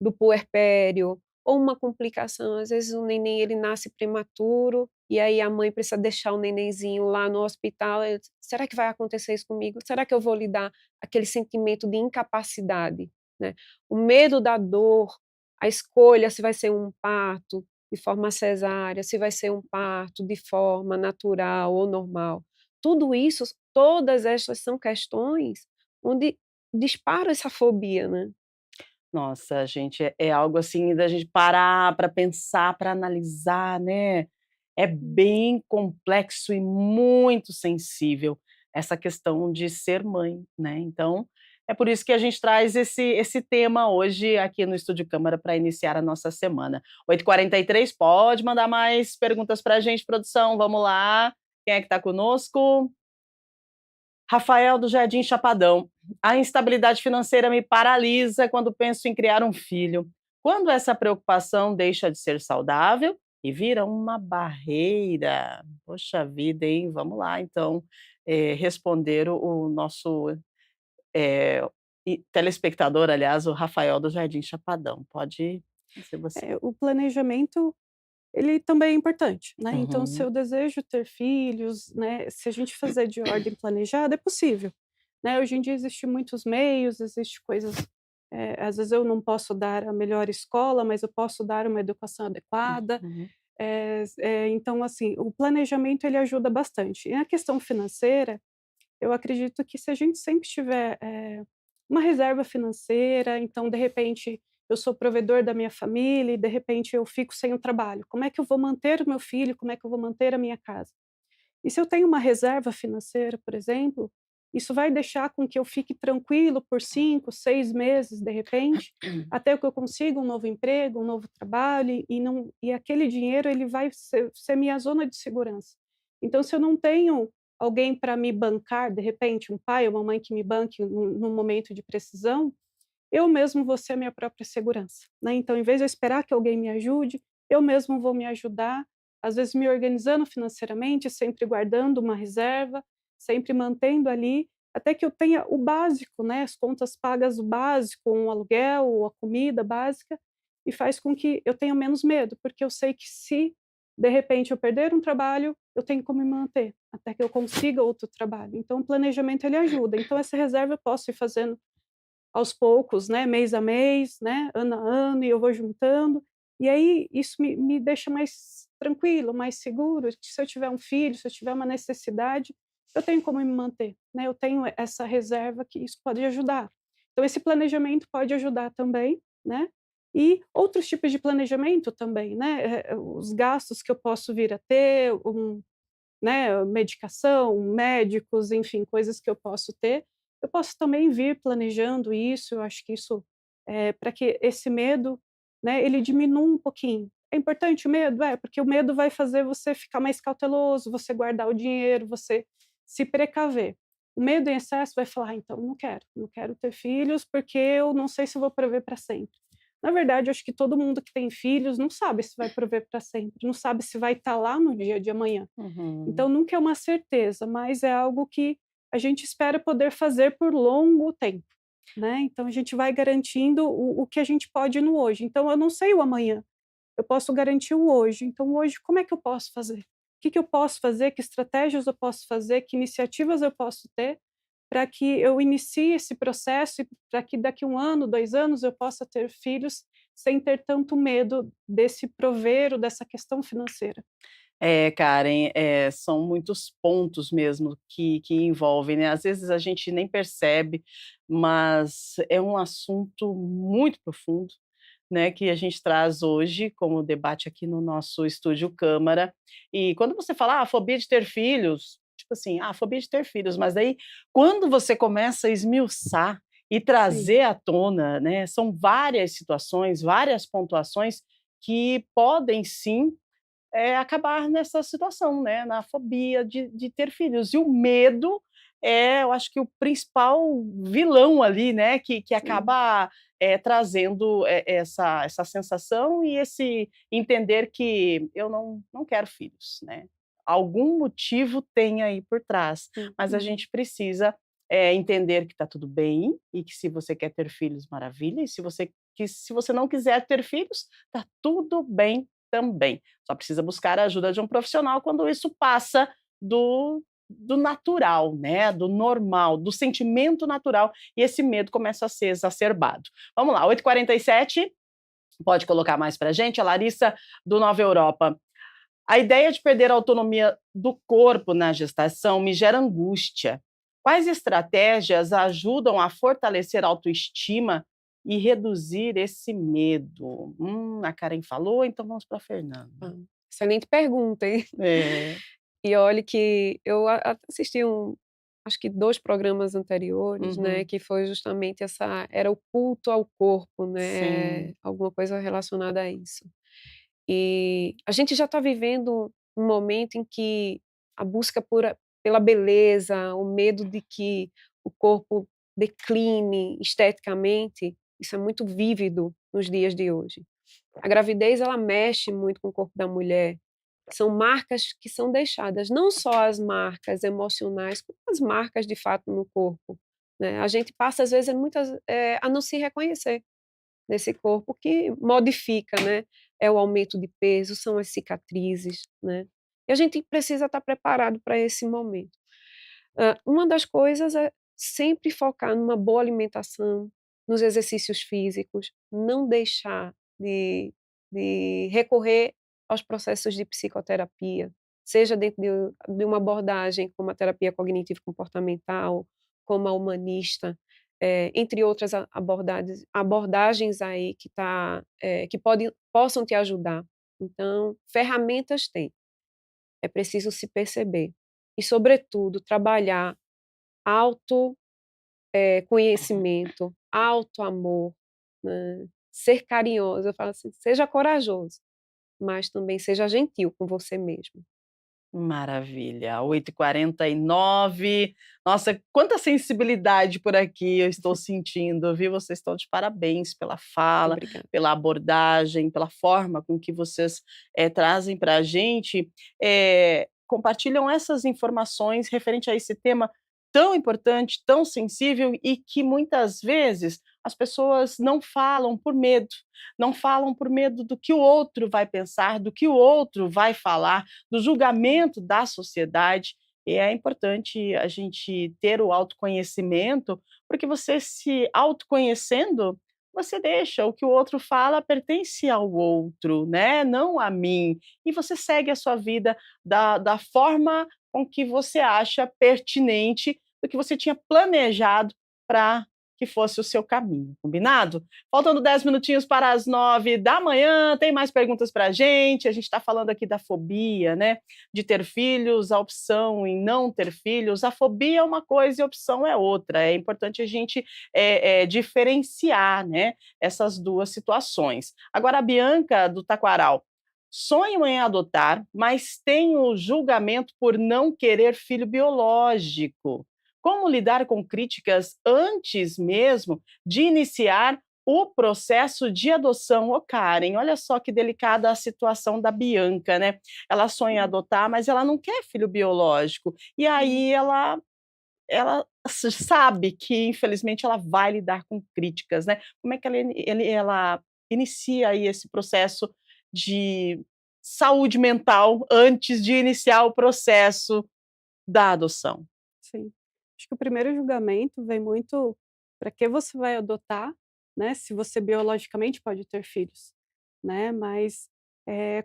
do puerpério, ou uma complicação, às vezes o neném ele nasce prematuro, e aí a mãe precisa deixar o nenenzinho lá no hospital, será que vai acontecer isso comigo? Será que eu vou lidar aquele sentimento de incapacidade, né? O medo da dor, a escolha se vai ser um parto de forma cesárea, se vai ser um parto de forma natural ou normal. Tudo isso, todas estas são questões onde dispara essa fobia, né? Nossa, gente, é algo assim da gente parar para pensar, para analisar, né. É bem complexo e muito sensível essa questão de ser mãe, né. Então, é por isso que a gente traz esse tema hoje aqui no Estúdio Câmara para iniciar a nossa semana. 8h43, pode mandar mais perguntas para a gente, produção, vamos lá. Quem é que está conosco? Rafael do Jardim Chapadão. A instabilidade financeira me paralisa quando penso em criar um filho. Quando essa preocupação deixa de ser saudável e vira uma barreira. Poxa vida, hein? Vamos lá, então, responder o nosso telespectador, aliás, o Rafael do Jardim Chapadão. Pode ser você. O planejamento, ele também é importante, né, então se Uhum. eu desejo ter filhos, né, se a gente fazer de ordem planejada, é possível, né, hoje em dia existem muitos meios, existe coisas, às vezes eu não posso dar a melhor escola, mas eu posso dar uma educação adequada, Uhum. então assim, o planejamento ele ajuda bastante. E a questão financeira, eu acredito que se a gente sempre tiver, uma reserva financeira, então, de repente, eu sou provedor da minha família e, de repente, eu fico sem o trabalho. Como é que eu vou manter o meu filho? Como é que eu vou manter a minha casa? E se eu tenho uma reserva financeira, por exemplo, isso vai deixar com que eu fique tranquilo por 5, 6 meses, de repente, até que eu consiga um novo emprego, um novo trabalho, e aquele dinheiro ele vai ser minha zona de segurança. Então, se eu não tenho alguém para me bancar, de repente, um pai ou uma mãe que me banque num momento de precisão, eu mesmo vou ser a minha própria segurança, né. Então, em vez de eu esperar que alguém me ajude, eu mesmo vou me ajudar, às vezes me organizando financeiramente, sempre guardando uma reserva, sempre mantendo ali, até que eu tenha o básico, né, as contas pagas o básico, um aluguel ou a comida básica, e faz com que eu tenha menos medo, porque eu sei que se, de repente, eu perder um trabalho, eu tenho como me manter, até que eu consiga outro trabalho. Então o planejamento ele ajuda. Então essa reserva eu posso ir fazendo aos poucos, né, mês a mês, né, ano a ano, e eu vou juntando, e aí isso me deixa mais tranquilo, mais seguro, que se eu tiver um filho, se eu tiver uma necessidade, eu tenho como me manter, né, eu tenho essa reserva que isso pode ajudar. Então esse planejamento pode ajudar também, né, e outros tipos de planejamento também, né, os gastos que eu posso vir a ter, né, medicação, médicos, enfim, coisas que eu posso ter. Eu posso também vir planejando isso, eu acho que isso, para que esse medo, né, ele diminua um pouquinho. É importante o medo? É, porque o medo vai fazer você ficar mais cauteloso, você guardar o dinheiro, você se precaver. O medo em excesso vai falar: "Ah, então não quero ter filhos, porque eu não sei se eu vou prover para sempre". Na verdade, eu acho que todo mundo que tem filhos não sabe se vai prover para sempre, não sabe se vai estar lá no dia de amanhã. Então Uhum. nunca é uma certeza, mas é algo que a gente espera poder fazer por longo tempo, né. Então a gente vai garantindo o que a gente pode no hoje. Então eu não sei o amanhã, eu posso garantir o hoje. Então hoje como é que eu posso fazer? O que que eu posso fazer? Que estratégias eu posso fazer? Que iniciativas eu posso ter para que eu inicie esse processo e para que daqui 1 ano, 2 anos eu possa ter filhos sem ter tanto medo desse prover ou dessa questão financeira. É, Karen, são muitos pontos mesmo que envolvem, né, às vezes a gente nem percebe, mas é um assunto muito profundo, né, que a gente traz hoje como debate aqui no nosso estúdio Câmara. E quando você fala, fobia de ter filhos, tipo assim, fobia de ter filhos, mas aí quando você começa a esmiuçar e Sim, trazer à tona, né, são várias situações, várias pontuações que podem sim acabar nessa situação, né, na fobia de ter filhos. E o medo eu acho que o principal vilão ali, né, que sim, acaba, trazendo essa sensação e esse entender que eu não quero filhos, né. Algum motivo tem aí por trás, mas a uhum, gente precisa, entender que está tudo bem e que se você quer ter filhos, maravilha, e se você não quiser ter filhos, está tudo bem também. Só precisa buscar a ajuda de um profissional quando isso passa do natural, né, do normal, do sentimento natural, e esse medo começa a ser exacerbado. Vamos lá, 8h47, pode colocar mais pra gente, a Larissa do Nova Europa. A ideia de perder a autonomia do corpo na gestação me gera angústia. Quais estratégias ajudam a fortalecer a autoestima e reduzir esse medo? A Karen falou, então vamos para a hã. Fernanda. Excelente pergunta, hein. É. E olhe que eu assisti acho que 2 programas anteriores, né, Uhum. que foi justamente era o culto ao corpo, né, Sim. alguma coisa relacionada a isso. E a gente já está vivendo um momento em que a busca pela beleza, o medo de que o corpo decline esteticamente, isso é muito vívido nos dias de hoje. A gravidez, ela mexe muito com o corpo da mulher. São marcas que são deixadas, não só as marcas emocionais, como as marcas de fato no corpo, né. A gente passa às vezes a não se reconhecer nesse corpo que modifica, né. É o aumento de peso, são as cicatrizes, né. E a gente precisa estar preparado para esse momento. Uma das coisas é sempre focar numa boa alimentação, nos exercícios físicos, não deixar de recorrer aos processos de psicoterapia, seja dentro de uma abordagem como a terapia cognitivo-comportamental, como a humanista, entre outras abordagens aí que possam te ajudar. Então, ferramentas tem, é preciso se perceber e, sobretudo, trabalhar auto, conhecimento, autoamor, né, ser carinhoso, eu falo assim: "Seja corajoso, mas também seja gentil com você mesmo". Maravilha, 8h49. Nossa, quanta sensibilidade por aqui eu estou sentindo, viu. Vocês estão de parabéns pela fala, Obrigada. pela abordagem, pela forma com que vocês, trazem para a gente, compartilham essas informações referente a esse tema tão importante, tão sensível e que muitas vezes as pessoas não falam por medo, não falam por medo do que o outro vai pensar, do que o outro vai falar, do julgamento da sociedade. E é importante a gente ter o autoconhecimento, porque você se autoconhecendo, você deixa o que o outro fala pertence ao outro, né, não a mim. E você segue a sua vida da forma com que você acha pertinente, do que você tinha planejado para que fosse o seu caminho, combinado? Faltando 10 minutinhos para as 9 da manhã, tem mais perguntas para a gente está falando aqui da fobia, né, de ter filhos, a opção em não ter filhos, a fobia é uma coisa e a opção é outra, é importante a gente, diferenciar, né, essas 2 situações. Agora a Bianca do Taquaral, sonho em adotar, mas tenho julgamento por não querer filho biológico. Como lidar com críticas antes mesmo de iniciar o processo de adoção? Ô Karen, olha só que delicada a situação da Bianca, né. Ela sonha em sim, adotar, mas ela não quer filho biológico. E uhum, aí ela sabe que infelizmente ela vai lidar com críticas, né. Como é que ela inicia aí esse processo de saúde mental antes de iniciar o processo da adoção? sim. Acho que o primeiro julgamento vem muito para que você vai adotar, né, se você biologicamente pode ter filhos, né, mas,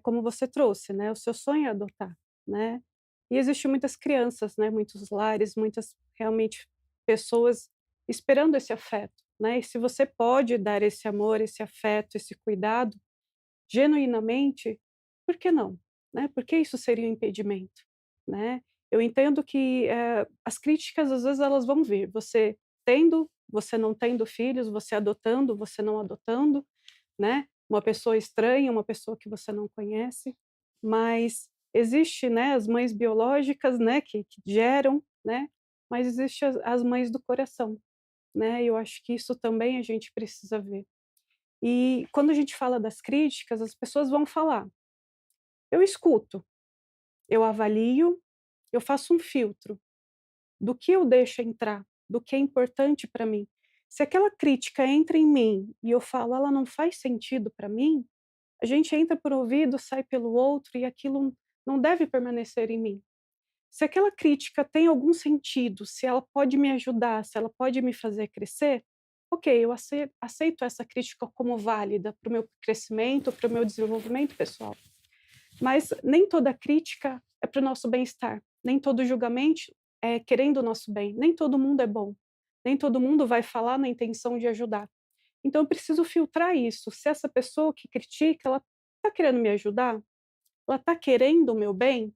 como você trouxe, né, o seu sonho é adotar, né, e existem muitas crianças, né, muitos lares, muitas realmente pessoas esperando esse afeto, né? E se você pode dar esse amor, esse afeto, esse cuidado genuinamente, por que não? Né? Por que isso seria um impedimento? Né? Eu entendo que as críticas, às vezes, elas vão vir. Você tendo, você não tendo filhos, você adotando, você não adotando, né? Uma pessoa estranha, uma pessoa que você não conhece, mas existe, né, as mães biológicas, né, que geram, né? Mas existe as mães do coração, né? E eu acho que isso também a gente precisa ver. E quando a gente fala das críticas, as pessoas vão falar. Eu escuto, eu avalio, eu faço um filtro do que eu deixo entrar, do que é importante para mim. Se aquela crítica entra em mim e eu falo, ela não faz sentido para mim, a gente entra por um ouvido, sai pelo outro e aquilo não deve permanecer em mim. Se aquela crítica tem algum sentido, se ela pode me ajudar, se ela pode me fazer crescer, ok, eu aceito essa crítica como válida para o meu crescimento, para o meu desenvolvimento pessoal. Mas nem toda crítica é para o nosso bem-estar, nem todo julgamento é querendo o nosso bem, nem todo mundo é bom, nem todo mundo vai falar na intenção de ajudar. Então eu preciso filtrar isso. Se essa pessoa que critica, ela está querendo me ajudar, ela está querendo o meu bem,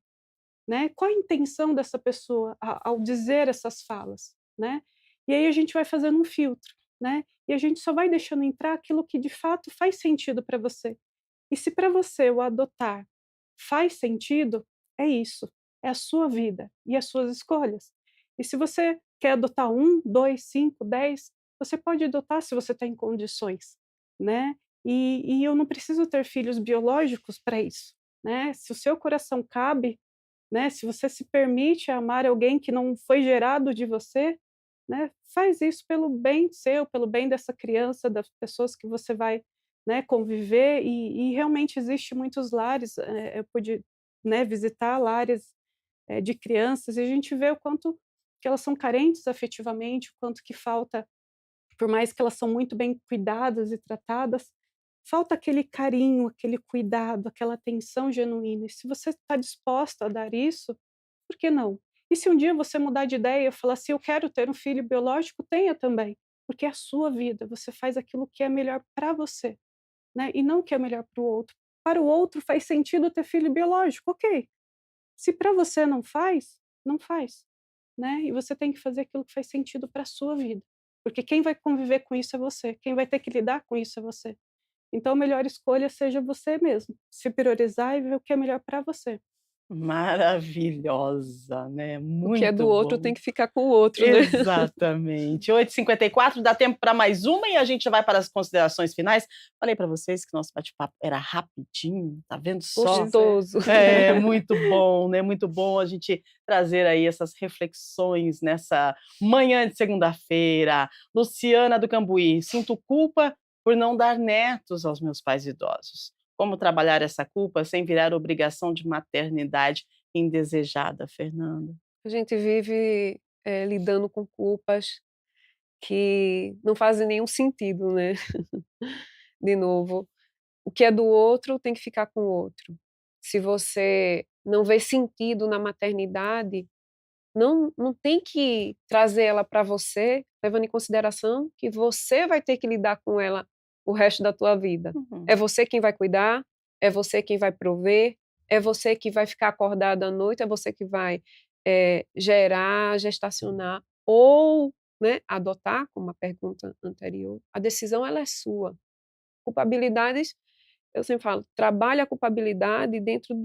né? Qual a intenção dessa pessoa ao dizer essas falas, né? E aí a gente vai fazendo um filtro, né? E a gente só vai deixando entrar aquilo que de fato faz sentido para você. E se para você o adotar faz sentido, é isso, é a sua vida e as suas escolhas. E se você quer adotar 1, 2, 5, 10, você pode adotar se você tem condições, né? E eu não preciso ter filhos biológicos para isso, né? Se o seu coração cabe, né? Se você se permite amar alguém que não foi gerado de você, né? Faz isso pelo bem seu, pelo bem dessa criança, das pessoas que você vai, né, conviver. E realmente existe muitos lares, eu pude, né, visitar lares de crianças e a gente vê o quanto que elas são carentes afetivamente, o quanto que falta, por mais que elas são muito bem cuidadas e tratadas, falta aquele carinho, aquele cuidado, aquela atenção genuína. E se você está disposta a dar isso, por que não? E se um dia você mudar de ideia e falar assim, eu quero ter um filho biológico, tenha também, porque é a sua vida, você faz aquilo que é melhor para você, né? E não o que é melhor para o outro. Para o outro faz sentido ter filho biológico, ok. Se para você não faz, não faz, né? E você tem que fazer aquilo que faz sentido para a sua vida, porque quem vai conviver com isso é você, quem vai ter que lidar com isso é você. Então, a melhor escolha seja você mesmo, se priorizar e ver o que é melhor para você. Maravilhosa, né, O que é do muito outro tem bom. que ficar com o outro, né? Exatamente. 8h54, dá tempo para mais uma e a gente já vai para as considerações finais. Falei para vocês que nosso bate-papo era rapidinho, tá vendo só? Pois é. Gostoso. É, muito bom, né, muito bom a gente trazer aí essas reflexões nessa manhã de segunda-feira. Luciana do Cambuí: "Sinto culpa por não dar netos aos meus pais idosos. Como trabalhar essa culpa sem virar obrigação de maternidade indesejada", Fernanda? A gente vive, lidando com culpas que não fazem nenhum sentido, né. De novo, o que é do outro tem que ficar com o outro. Se você não vê sentido na maternidade, não tem que trazer ela para você, levando em consideração que você vai ter que lidar com ela o resto da tua vida. Uhum. É você quem vai cuidar, é você quem vai prover, é você que vai ficar acordado à noite, é você que vai, gerar, gestacionar ou, né, adotar, como a pergunta anterior. A decisão ela é sua. Culpabilidades, eu sempre falo, trabalha a culpabilidade dentro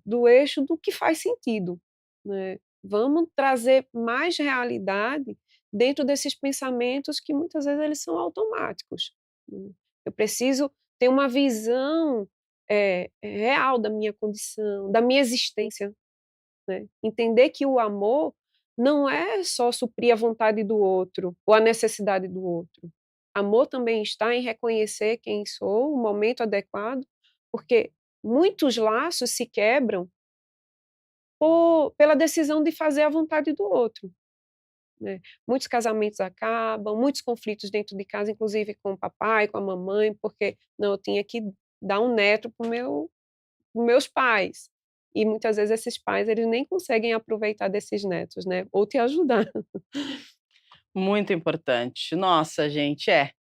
do eixo do que faz sentido, né. Vamos trazer mais realidade dentro desses pensamentos que muitas vezes eles são automáticos, né. Eu preciso ter uma visão, real da minha condição, da minha existência, né. Entender que o amor não é só suprir a vontade do outro ou a necessidade do outro. Amor também está em reconhecer quem sou, o momento adequado, porque muitos laços se quebram pela decisão de fazer a vontade do outro, né. Muitos casamentos acabam, muitos conflitos dentro de casa, inclusive com o papai, com a mamãe, porque não, eu tinha que dar um neto para os meus pais. E muitas vezes esses pais eles nem conseguem aproveitar desses netos, né, ou te ajudar. Muito importante. Nossa, gente, é.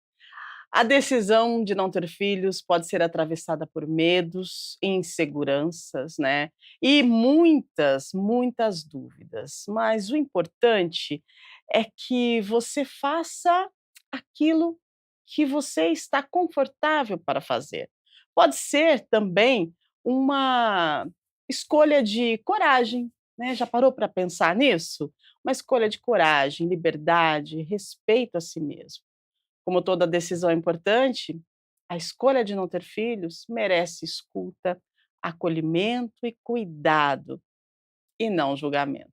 A decisão de não ter filhos pode ser atravessada por medos, inseguranças, né? E muitas, muitas dúvidas. Mas o importante é que você faça aquilo que você está confortável para fazer. Pode ser também uma escolha de coragem, né? Já parou para pensar nisso? Uma escolha de coragem, liberdade, respeito a si mesmo. Como toda decisão importante, a escolha de não ter filhos merece escuta, acolhimento e cuidado, e não julgamento.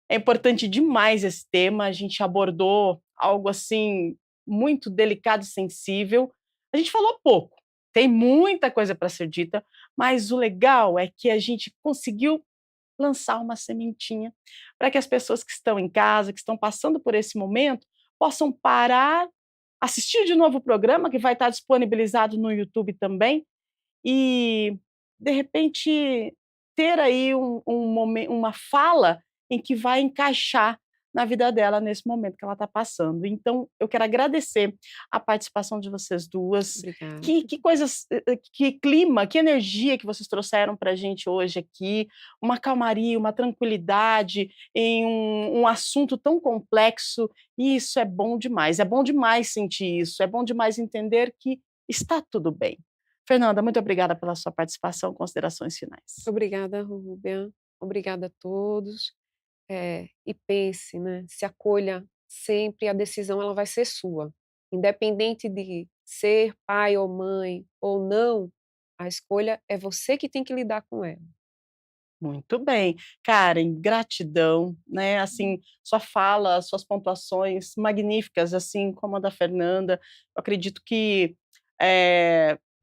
É importante demais esse tema, a gente abordou algo assim muito delicado e sensível. A gente falou pouco, tem muita coisa para ser dita, mas o legal é que a gente conseguiu lançar uma sementinha para que as pessoas que estão em casa, que estão passando por esse momento, possam parar, assistir de novo o programa, que vai estar disponibilizado no YouTube também, e, de repente, ter aí uma fala em que vai encaixar na vida dela nesse momento que ela está passando. Então, eu quero agradecer a participação de vocês duas. Obrigada. Que coisas, que clima, que energia que vocês trouxeram para a gente hoje aqui, uma calmaria, uma tranquilidade em um assunto tão complexo, e isso é bom demais sentir isso, é bom demais entender que está tudo bem. Fernanda, muito obrigada pela sua participação, considerações finais. Obrigada, Rúbia. Obrigada a todos. E pense, né, se acolha sempre, a decisão ela vai ser sua. Independente de ser pai ou mãe ou não, a escolha é você que tem que lidar com ela. Muito bem. Karen, gratidão, né, assim, sua fala, suas pontuações magníficas, assim como a da Fernanda. Eu acredito que,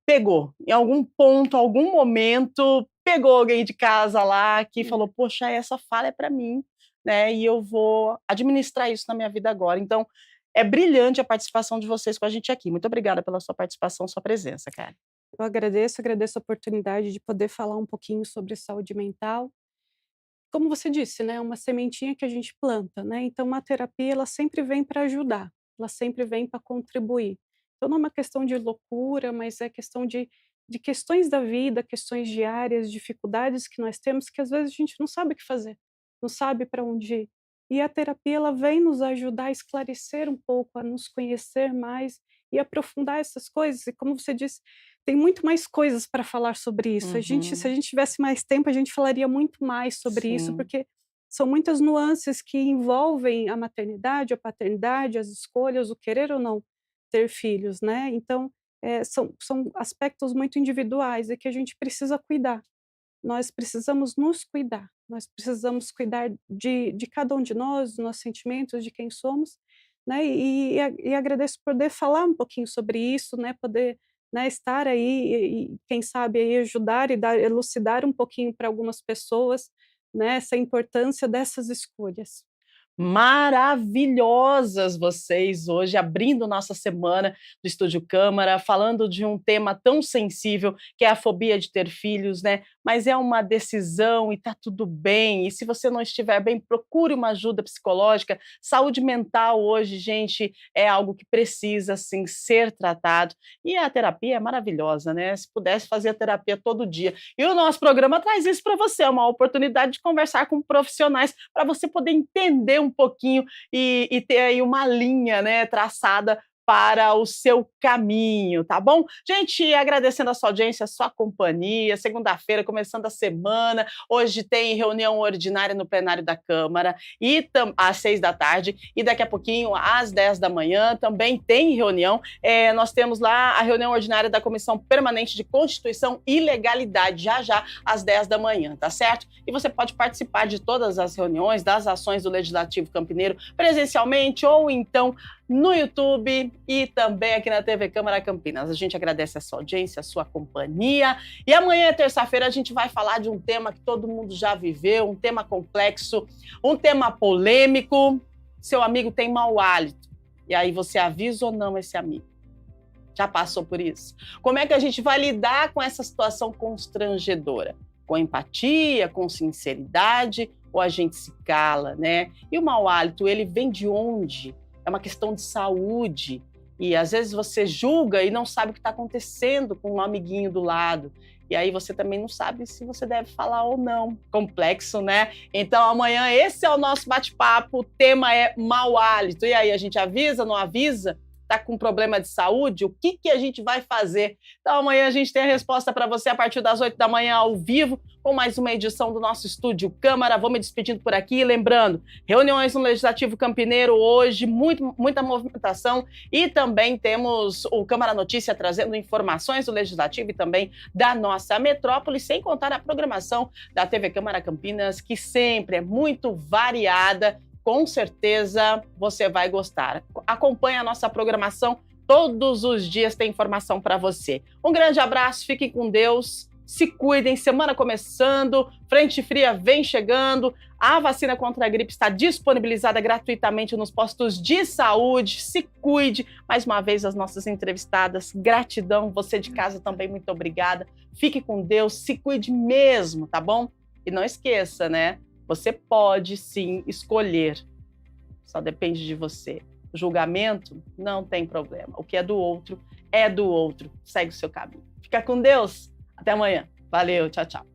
pegou, em algum ponto, algum momento, pegou alguém de casa lá que falou: "Poxa, essa fala é para mim, né, e eu vou administrar isso na minha vida agora". Então, é brilhante a participação de vocês com a gente aqui. Muito obrigada pela sua participação, sua presença, Karen. Eu agradeço a oportunidade de poder falar um pouquinho sobre saúde mental. Como você disse, né, uma sementinha que a gente planta, né, então uma terapia ela sempre vem para ajudar, ela sempre vem para contribuir. Então não é uma questão de loucura, mas é questão de questões da vida, questões diárias, dificuldades que nós temos que às vezes a gente não sabe o que fazer, não sabe para onde ir. E a terapia ela vem nos ajudar a esclarecer um pouco, a nos conhecer mais e aprofundar essas coisas. E como você disse, tem muito mais coisas para falar sobre isso. Se a Uhum. gente tivesse mais tempo, a gente falaria muito mais sobre isso, Sim. porque são muitas nuances que envolvem a maternidade, a paternidade, as escolhas, o querer ou não ter filhos, né. Então, são aspectos muito individuais e que a gente precisa cuidar. Nós precisamos nos cuidar, nós precisamos cuidar de cada um de nós, dos nossos sentimentos, de quem somos, né, e agradeço por poder falar um pouquinho sobre isso, né, poder, né, estar aí e quem sabe aí ajudar e dar elucidar um pouquinho para algumas pessoas, né, essa importância dessas escolhas. Maravilhosas vocês hoje, abrindo nossa semana do Estúdio Câmara, falando de um tema tão sensível, que é a fobia de ter filhos, né, mas é uma decisão e tá tudo bem, e se você não estiver bem, procure uma ajuda psicológica. Saúde mental hoje, gente, é algo que precisa, sim, ser tratado, e a terapia é maravilhosa, né, se pudesse fazer a terapia todo dia. E o nosso programa traz isso para você, é uma oportunidade de conversar com profissionais, para você poder entender um pouquinho e ter aí uma linha, né, traçada para o seu caminho, tá bom? Gente, agradecendo a sua audiência, a sua companhia, segunda-feira, começando a semana, hoje tem reunião ordinária no plenário da Câmara, e às 6 da tarde, e daqui a pouquinho, às 10 da manhã, também tem reunião, nós temos lá a reunião ordinária da Comissão Permanente de Constituição e Legalidade, já, às 10 da manhã, tá certo? E você pode participar de todas as reuniões, das ações do Legislativo Campineiro, presencialmente ou então no YouTube e também aqui na TV Câmara Campinas. A gente agradece a sua audiência, a sua companhia. E amanhã, terça-feira, a gente vai falar de um tema que todo mundo já viveu, um tema complexo, um tema polêmico. Seu amigo tem mau hálito. E aí você avisa ou não esse amigo? Já passou por isso? Como é que a gente vai lidar com essa situação constrangedora? Com empatia, com sinceridade ou a gente se cala, né? E o mau hálito, ele vem de onde? É uma questão de saúde. E às vezes você julga e não sabe o que está acontecendo com um amiguinho do lado. E aí você também não sabe se você deve falar ou não. Complexo, né? Então amanhã esse é o nosso bate-papo, o tema é mau hálito. E aí, a gente avisa, não avisa? Tá com problema de saúde? O que a gente vai fazer? Então amanhã a gente tem a resposta para você a partir das 8 da manhã ao vivo, com mais uma edição do nosso Estúdio Câmara. Vou me despedindo por aqui, lembrando, reuniões no Legislativo Campineiro hoje, muita movimentação, e também temos o Câmara Notícia trazendo informações do Legislativo e também da nossa metrópole, sem contar a programação da TV Câmara Campinas, que sempre é muito variada. Com certeza você vai gostar. Acompanhe a nossa programação, todos os dias tem informação para você. Um grande abraço, fiquem com Deus, se cuidem, semana começando, frente fria vem chegando, a vacina contra a gripe está disponibilizada gratuitamente nos postos de saúde, se cuide. Mais uma vez, as nossas entrevistadas, gratidão, você de casa também, muito obrigada. Fique com Deus, se cuide mesmo, tá bom? E não esqueça, né? Você pode, sim, escolher. Só depende de você. O julgamento não tem problema. O que é do outro, é do outro. Segue o seu caminho. Fica com Deus. Até amanhã. Valeu, tchau, tchau.